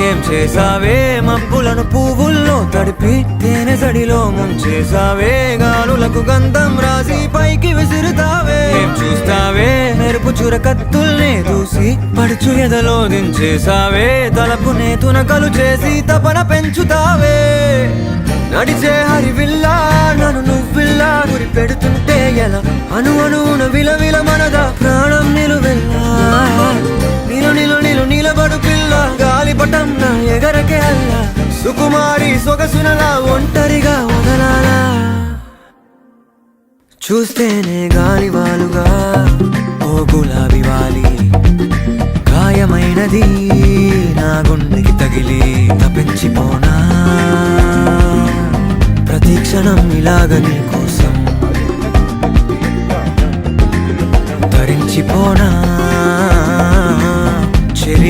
ఏం చేసావే మబ్బులను పువ్వుల్లో తడిపి తేనె సడిలో ముంచేసావే గాలులకు గంధం రాసి పైకి విసురుతావే ఏం చూస్తావే మెరుపు చుర కత్తుల్నే దూసి పడుచు ఎదలో దించేసావే తలపునే తునకలు చేసి తపన పెంచుతావే నడిచే హరివిల్లా నన్ను నువ్విల్లా గురి పెడుతుంటే ఎలా అణువున విలవిల మనదా ప్రాణం నిలువెల్లా నిలబడు పిల్ల గాలిపటం నా ఎగరకే అల్లా సుకుమారి సొగసునలా ఒంటరిగా వదలాలా చూస్తేనే గాలివాలుగా ఓ గులాబీ వాలి గాయమైనది నా గుండెకి తగిలి తప్పించిపోనా ప్రతి క్షణం ఇలాగ నీ కోసం ధరించిపోనా చెలి